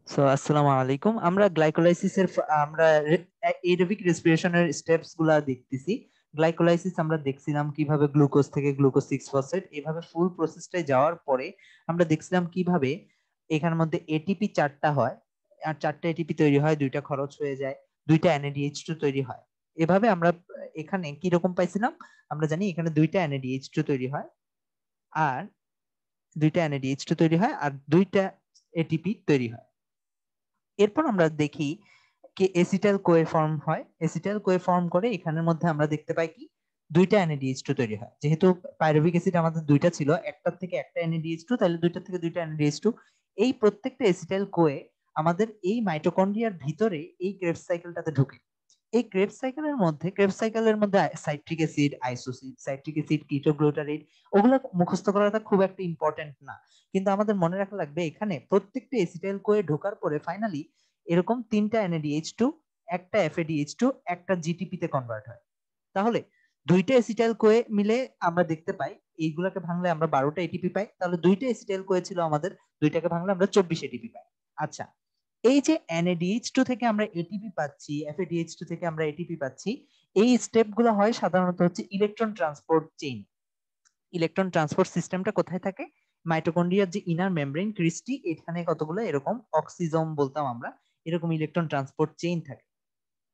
আসসালামু আলাইকুম। আমরা গ্লাইকোলাইসিসের আমরা এরোবিক রেসপিরেশনের স্টেপস গুলা দেখতেছি। গ্লাইকোলাইসিস আমরা দেখছিলাম কিভাবে গ্লুকোজ থেকে গ্লুকোজ 6 ফসফেট এভাবে ফুল প্রসেসটায় যাওয়ার পরে আমরা দেখছিলাম কিভাবে এখানের মধ্যে এটিপি 4টা হয়, আর 4টা এটিপি তৈরি হয়, 2টা খরচ হয়ে যায়, 2টা NADH2 তৈরি হয়। এভাবে আমরা এখানে কি রকম পাইছিলাম, আমরা জানি এখানে 2টা NADH2 তৈরি হয়, আর 2টা NADH2 তৈরি হয়, আর 2টা এটিপি তৈরি হয়। এরপর আমরা দেখি কি এসিটাইল কোয়ে ফর্ম হয়, এসিটাইল কোয়ে ফর্ম করে এখানের মধ্যে আমরা দেখতে পাই কি 2টা NADH2 তৈরি হয়। যেহেতু পাইরুভিক অ্যাসিড আমাদের 2টা ছিল, একটার থেকে একটা NADH2, তাহলে 2টা থেকে 2টা NADH2। এই প্রত্যেকটা এসিটাইল কোয়ে আমাদের এই মাইটোকন্ড্রিয়ার ভিতরে এই ক্রেবস সাইকেলটাতে ঢুকে। এই ক্রেবস সাইকেলের মধ্যে সাইট্রিক অ্যাসিড, আইসোসিন, সাইট্রিক অ্যাসিড, কিটোগ্লুটারেট, ওগুলো মুখস্থ করাটা খুব একটা ইম্পর্টেন্ট না, কিন্তু আমাদের মনে রাখা লাগবে এখানে প্রত্যেকটা এসিটাইল কোয়ে ঢোকার পরে ফাইনালি এরকম 3টা NADH2, একটা FADH2, একটা GTP তে কনভার্ট হয়। তাহলে 2টা এসিটাইল কোয়ে মিলে আমরা দেখতে পাই এইগুলাকে ভাঙলে আমরা 12টা এটিপি পাই। তাহলে 2টা এসিটাইল কোয়ে ছিল আমাদের, 2টাকে ভাঙলে আমরা 24 এটিপি পাই। আচ্ছা, এই যে NADH2 থেকে আমরা এটিপি পাচ্ছি, FADH2 থেকে আমরা এটিপি পাচ্ছি, এই স্টেপ গুলো হয় সাধারণত হচ্ছে electron transport chain. Electron transport সিস্টেমটা কোথায় থাকে? মাইটোকন্ড্রিয়ার যে ইনার মেমব্রেন ক্রিস্টি, এখানে কতগুলো এরকম অক্সিজোম বলতাম আমরা, এরকম ইলেকট্রন ট্রান্সপোর্ট চেইন থাকে।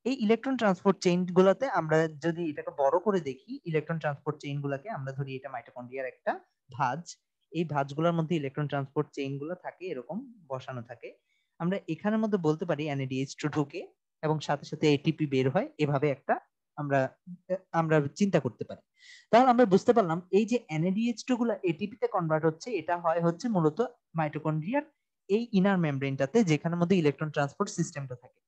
এই ইলেকট্রন ট্রান্সপোর্ট চেইন গুলাতে আমরা যদি এটাকে বড় করে দেখি, ইলেকট্রন ট্রান্সপোর্ট চেইন গুলাকে আমরা ধরি এটা মাইটোকন্ড্রিয়ার একটা ভাঁজ। এই ভাঁজগুলোর মধ্যে ইলেকট্রন ট্রান্সপোর্ট চেইন গুলো থাকে এরকম বসানো থাকে। আমরা এখানের মধ্যে বলতে পারি NADH2 ঢুকে এবং সাথে সাথে এটিপি বের হয়, এভাবে একটা আমরা আমরা চিন্তা করতে পারি। তাহলে আমরা বুঝতে পারলাম এই যে NADH2 গুলো এটিপি তে কনভার্ট হচ্ছে, এটা হয় হচ্ছে মূলত মাইটোকন্ড্রিয়ার এই ইনার মেমব্রেনটাতে, যেখানের মধ্যে ইলেকট্রন ট্রান্সপোর্ট সিস্টেমটা থাকে।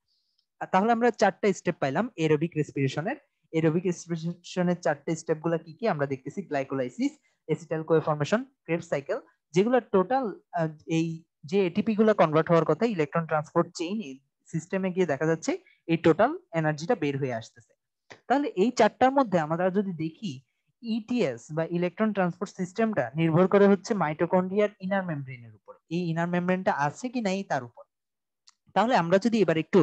তাহলে আমরা 4টা স্টেপ পাইলাম এরোবিক রেসপিরেশনের। এরোবিক রেসপিরেশনের 4টে স্টেপ গুলা কি কি আমরা দেখতেছি: glycolysis, acetyl Koi formation, Krebs cycle, যেগুলো টোটাল এই যে এটিপি গুলো কনভার্ট হওয়ার কথা ইলেকট্রন ট্রান্সপোর্ট চেইন সিস্টেমে গিয়ে দেখা যাচ্ছে এই টোটাল এনার্জিটা বের হয়ে আসতেছে। তাহলে এই 4টার মধ্যে আমরা যদি দেখি, ইটিএস বা ইলেকট্রন ট্রান্সপোর্ট সিস্টেমটা নির্ভর করে হচ্ছে মাইটোকন্ড্রিয়ার ইনার মেমব্রেনের উপর, এই ইনার মেমব্রেনটা আছে কি নাই তার উপর। তাহলে আমরা যদি এবার একটু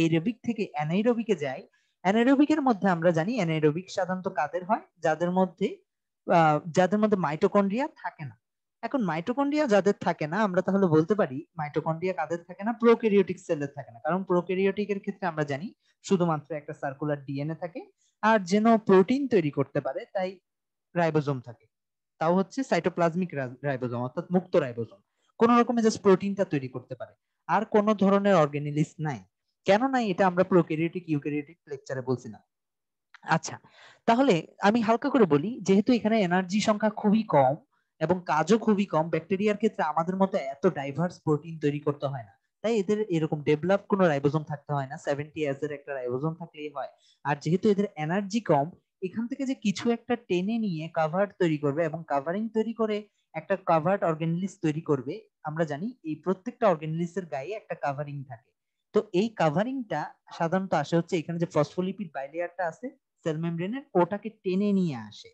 এরোবিক থেকে অ্যানাইরোবিকে যাই, অ্যানাইরোবিকের মধ্যে আমরা জানি অ্যানাইরোবিক সাধারণত কাদের হয়, যাদের মধ্যে মাইটোকন্ড্রিয়া থাকে না। এখন মাইটোকন্ড্রিয়া যাদের থাকে না, আমরা তাহলে বলতে পারি মাইটোকন্ড্রিয়া কাদের থাকে না? প্রোক্যারিওটিক সেলের থাকে না। কারণ প্রোক্যারিওটিকের ক্ষেত্রে আমরা জানি শুধুমাত্র একটা সার্কুলার ডিএনএ থাকে, আর যেন প্রোটিন তৈরি করতে পারে তাই রাইবোজোম থাকে, তাও হচ্ছে সাইটোপ্লাজমিক রাইবোজোম অর্থাৎ মুক্ত রাইবোজোম, কোন রকমের জাস্ট প্রোটিনটা তৈরি করতে পারে। আর কোন ধরনের অর্গানিলিস নাই। কেন নাই এটা আমরা প্রোক্যারিওটিক ইউক্যারিওটিক লেকচারে বলছিলাম। আচ্ছা, তাহলে আমি হালকা করে বলি, যেহেতু এখানে এনার্জি সংখ্যা খুবই কম এবং কাজও খুবই কম, ব্যাকটেরিয়ার ক্ষেত্রে আমাদের মতো এত ডাইভার্স প্রোটিন তৈরি করতে হয় না, তাই এদের এরকম ডেভেলপ কোনো রাইবোজোম থাকতে হয় না, 70 এর একটা রাইবোজোম থাকলেই হয়। আর যেহেতু এদের এনার্জি কম, এখান থেকে যে কিছু একটা টেনে নিয়ে কাভার্ড তৈরি করবে এবং কাভারিং তৈরি করে একটা কাভার্ড অর্গানিলিস তৈরি করবে। আমরা জানি এই প্রত্যেকটা অর্গানিলিসের গায়ে একটা কাভারিং থাকে। তো এই কাভারিংটা সাধারণত আসে হচ্ছে এখানে যে ফসফোলিপিড বাইলেয়ারটা আছে সেল মেমব্রেনের, ওটাকে টেনে নিয়ে আসে।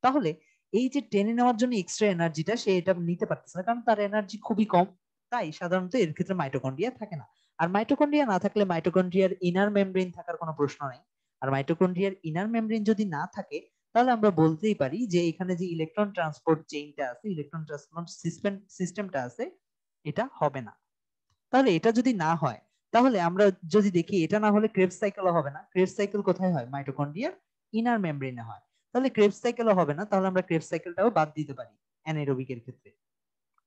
তাহলে এই যে টেনে নেওয়ার জন্য এক্সট্রা এনার্জিটা সে এটা নিতে পারতেছে না, কারণ তার এনার্জি খুবই কম। তাই সাধারণত এর ক্ষেত্রে মাইটোকন্ড্রিয়া থাকে না। আর মাইটোকন্ড্রিয়া না থাকলে মাইটোকন্ড্রিয়ার ইনার মেমব্রেন থাকার কোনো প্রশ্ন নেই। আর মাইটোকন্ড্রিয়ার ইনার মেমব্রেন যদি না থাকে, তাহলে আমরা বলতেই পারি যে এখানে যে ইলেকট্রন ট্রান্সপোর্ট চেইনটা আছে, ইলেকট্রন ট্রান্সপোর্ট সিস্টেমটা আছে, এটা হবে না। তাহলে এটা যদি না হয়, তাহলে আমরা যদি দেখি এটা না হলে ক্রেবস সাইকেলও হবে না। ক্রেবস সাইকেল কোথায় হয়? মাইটোকন্ড্রিয়ার ইনার মেমব্রেনে হয়। তাহলে ক্রেবস সাইকেলও হবে না, তাহলে আমরা ক্রেবস সাইকেলটাও বাদ দিতে পারি অ্যানারোবিকের ক্ষেত্রে।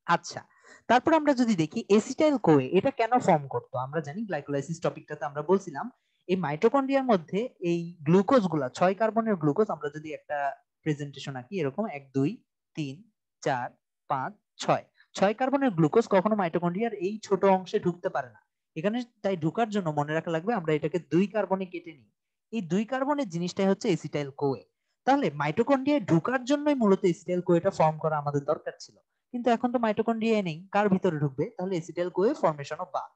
আচ্ছা, তারপর আমরা যদি দেখি এসিটাইল কোয়ে এটা কেন ফর্ম করতো, আমরা জানি গ্লাইকোলাইসিস টপিকটাতে আমরা বলছিলাম এই মাইটোকন্ড্রিয়ার মধ্যে এই গ্লুকোজ গুলা 6 কার্বনের গ্লুকোজ, আমরা যদি একটা প্রেজেন্টেশন আঁকি এরকম 1 2 3 4 5 6, 6 কার্বনের গ্লুকোজ কখনো মাইটোকন্ড্রিয়ার এই ছোট অংশে ঢুকতে পারে না। এখানে তাই ঢুকার জন্য মনে রাখা লাগবে আমরা এটাকে 2 কার্বনে কেটে নিই। এই 2 কার্বনের জিনিসটাই হচ্ছে এসিটাইল কোয়ে। তাহলে মাইটোকন্ড্রিয়ায় ঢুকার জন্যই মূলত এসিটাইল কোয়েটা ফর্ম করা আমাদের দরকার ছিল, কিন্তু এখন তো মাইটোকন্ড্রিয়া নেই, কার ভিতরে ঢুকবে? তাহলে এসিটাইল কোয়ে ফর্মেশনও বাদ।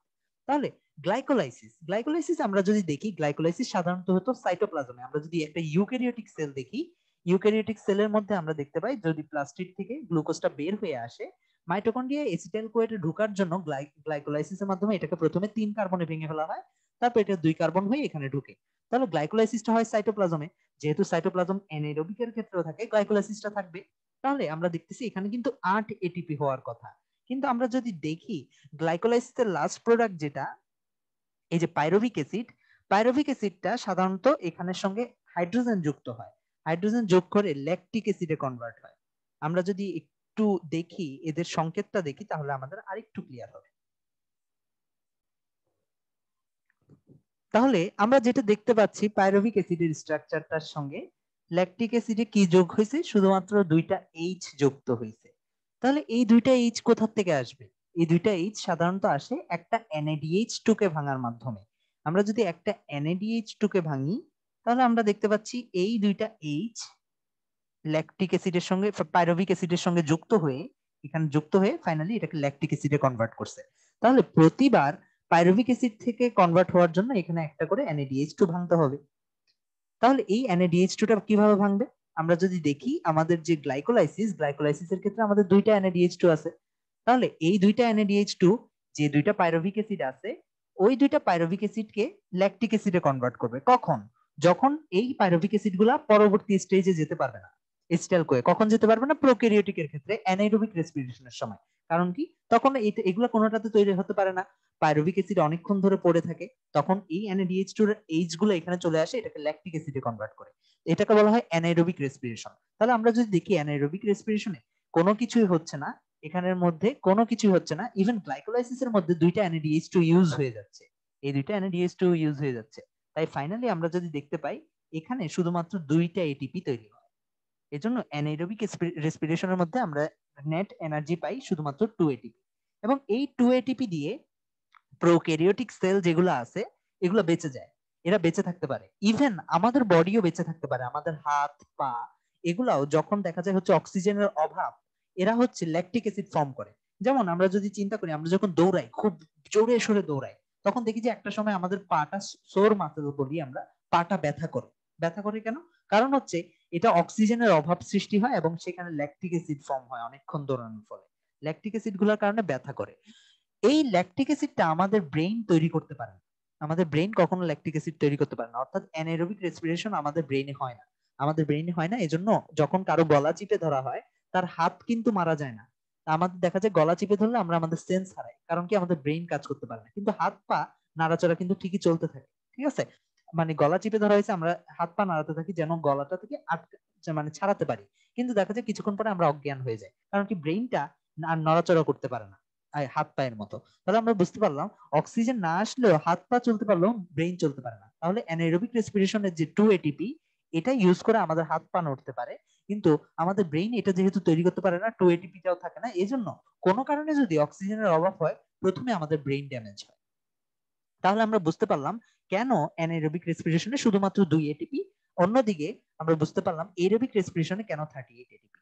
তাহলে গ্লাইকোলাইসিস আমরা যদি দেখি, গ্লাইকোলাইসিস সাধারণত হতো সাইটোপ্লাজমে। আমরা যদি একটা ইউক্যারিওটিক সেল দেখি, ইউক্যারিওটিক সেলের মধ্যে আমরা দেখতে পাই যদি প্লাস্টিড থেকে গ্লুকোজটা বের হয়ে আসে, মাইটোকন্ড্রিয়া এসিটাইল কোয়েটে ঢোকার জন্য গ্লাইকোলাইসিসের মাধ্যমে এটাকে প্রথমে 3 কার্বনে ভেঙে ফেলা হয়, তারপর এটা 2 কার্বন হয়ে এখানে ঢুকে। তাহলে গ্লাইকোলাইসিসটা হয় সাইটোপ্লাজমে, যেহেতু সাইটোপ্লাজম অ্যানাএরোবিকের ক্ষেত্রেও থাকে, গ্লাইকোলাইসিসটা থাকবে। তাহলে আমরা দেখতেছি এখানে কিন্তু 8 এটিপি হওয়ার কথা, কিন্তু আমরা যদি দেখি গ্লাইকোলাইসিসের লাস্ট প্রোডাক্ট যেটা এই যে পাইরুভিক অ্যাসিড, পাইরুভিক অ্যাসিডটা সাধারণত এখানের সঙ্গে হাইড্রোজেন যুক্ত হয়, হাইড্রোজেন যোগ করে ল্যাকটিক অ্যাসিডে কনভার্ট হয়। আমরা যদি একটু দেখি এদের সংকেতটা দেখি তাহলে আমাদের আরেকটু ক্লিয়ার হবে। তাহলে আমরা যেটা দেখতে পাচ্ছি পাইরুভিক অ্যাসিডের স্ট্রাকচারটার সঙ্গে ল্যাকটিক অ্যাসিডে কি যোগ হয়েছে, শুধুমাত্র 2টা এইচ যুক্ত হয়েছে। তাহলে এই 2টা এইচ কোথা থেকে আসবে? এই 2টা এইচ সাধারণত আসে একটা NADH2 কে ভাঙার মাধ্যমে। আমরা যদি একটা NADH2 কে ভাঙি তাহলে আমরা দেখতে পাচ্ছি এই 2টা এইচ ল্যাকটিক অ্যাসিডের সঙ্গে পাইরুভিক অ্যাসিডের সঙ্গে যুক্ত হয়ে এখানে যুক্ত হয়ে ফাইনালি এটাকে ল্যাকটিক অ্যাসিডে কনভার্ট করছে। তাহলে প্রতিবার পাইরুভিক অ্যাসিড থেকে কনভার্ট হওয়ার জন্য এখানে একটা করে NADH2 ভাঙতে হবে। তাহলে এই NADH2টা কিভাবে ভাঙবে? আমরা যদি দেখি আমাদের যে গ্লাইকোলাইসিসের ক্ষেত্রে আমাদের 2টা NADH2 আছে। তাহলে এই 2টা NADH2 যে 2টা পাইরুভিক অ্যাসিড আছে, ওই 2টা পাইরুভিক অ্যাসিডকে ল্যাকটিক অ্যাসিডে কনভার্ট করবে। কখন? যখন এই পাইরুভিক অ্যাসিডগুলা পরবর্তী স্টেজে যেতে পারবে না এসিটাইল কোয়ে। কখন যেতে পারবে না? প্রোক্যারিওটিকের ক্ষেত্রে অ্যানাইরোবিক রেসপিরেশনের সময়। কারণ কি? তখন এগুলা কোনোটাতে তৈরি হতে পারে না, পাইরুভিক অ্যাসিড অনেকক্ষণ ধরে পড়ে থাকে, তখন এই NADH2 এর এইচ গুলো এখানে চলে আসে, এটাকে ল্যাকটিক অ্যাসিডে কনভার্ট করে। এটাকে বলা হয় অ্যানাইরোবিক রেসপিরেশন। তাহলে আমরা যদি দেখি অ্যানাইরোবিক রেসপিরেশনে কোনো কিছুই হচ্ছে না, এখানের মধ্যে কোনো কিছুই হচ্ছে না, ইভেন গ্লাইকোলাইসিসের মধ্যে 2টা NADH2 ইউজ হয়ে যাচ্ছে, এই 2টা NADH2 ইউজ হয়ে যাচ্ছে। তাই ফাইনালি আমরা যদি দেখতে পাই এখানে শুধুমাত্র 2টা এটিপি তৈরি হয়। এজন্য অ্যানাইরোবিক রেসপিরেশনের মধ্যে আমরা নেট এনার্জি পাই শুধুমাত্র 2 এটিপি, এবং এই 2 এটিপি দিয়ে প্রোক্যারিওটিক সেল যেগুলো আছে এগুলো বেঁচে যায়, এরা বেঁচে থাকতে পারে। ইভেন আমাদের বডিও বেঁচে থাকতে পারে, আমাদের হাত পা এগুলাও যখন দেখা যায় হচ্ছে অক্সিজেনের অভাব, এরা হচ্ছে ল্যাকটিক অ্যাসিড ফর্ম করে। যেমন আমরা যদি চিন্তা করি, আমরা যখন দৌড়াই, খুব জোরে সোরে দৌড়াই, তখন দেখি যে একটা সময় আমাদের পাটা, সোর মাসেল বলি আমরা, পাটা ব্যথা করে। ব্যথা করে কেন? কারণ হচ্ছে এটা অক্সিজেনের অভাব সৃষ্টি হয় এবং সেখানে ল্যাকটিক অ্যাসিড ফর্ম হয় অনেকক্ষণ দৌড়ানোর ফলে। ল্যাকটিক অ্যাসিড গুলোর কারণে ব্যথা করে। এই ল্যাকটিক অ্যাসিডটা আমাদের ব্রেইন তৈরি করতে পারে না, আমাদের ব্রেইন কখনো ল্যাকটিক অ্যাসিড তৈরি করতে পারে না, অর্থাৎ অ্যানারোবিক রেসপিরেশন আমাদের ব্রেইনে হয় না। আমাদের ব্রেইনে হয় না, এজন্য যখন কারো গলা চিপে ধরা হয় তার হাত কিন্তু মারা যায় না। আমাদের দেখা যায় গলা চিপে ধরলে আমরা আমাদের সেন্স হারাই, কারণ কি? আমাদের ব্রেইন কাজ করতে পারে না, কিন্তু হাত পা নাড়াচাড়া কিন্তু ঠিকই চলতে থাকে। ঠিক আছে, মানে গলা চিপে ধরা হয়েছে, আমরা হাত পা নাড়াতে থাকি যেন গলাটা থেকে মানে ছাড়াতে পারি, কিন্তু দেখা যায় কিছুক্ষণ পরে আমরা অজ্ঞান হয়ে যাই, কারণ কি? ব্রেইনটা আর নড়াচড়া করতে পারে না হাত পায়ের মতো। তাহলে আমরা বুঝতে পারলাম অক্সিজেন না আসলেও হাত পা চলতে পারলেও ব্রেইন চলতে পারে না। তাহলে অ্যানারোবিক রেসপিরেশনের যে 2 এটিপি, এটা ইউজ করে আমাদের হাত পা নড়তে পারে, কিন্তু আমাদের ব্রেইন এটা যেহেতু তৈরি করতে পারে না, 2 এটিপিটাও থাকে না, এজন্য কোনো কারণে যদি অক্সিজেনের অভাব হয় প্রথমে আমাদের ব্রেইন ড্যামেজ হয়। তাহলে আমরা বুঝতে পারলাম কেন অ্যানারোবিক রেসপিরেশনে শুধুমাত্র 2 এটিপি, অন্যদিকে আমরা বুঝতে পারলাম এরোবিক রেসপিরেশনে কেন 38 এটিপি।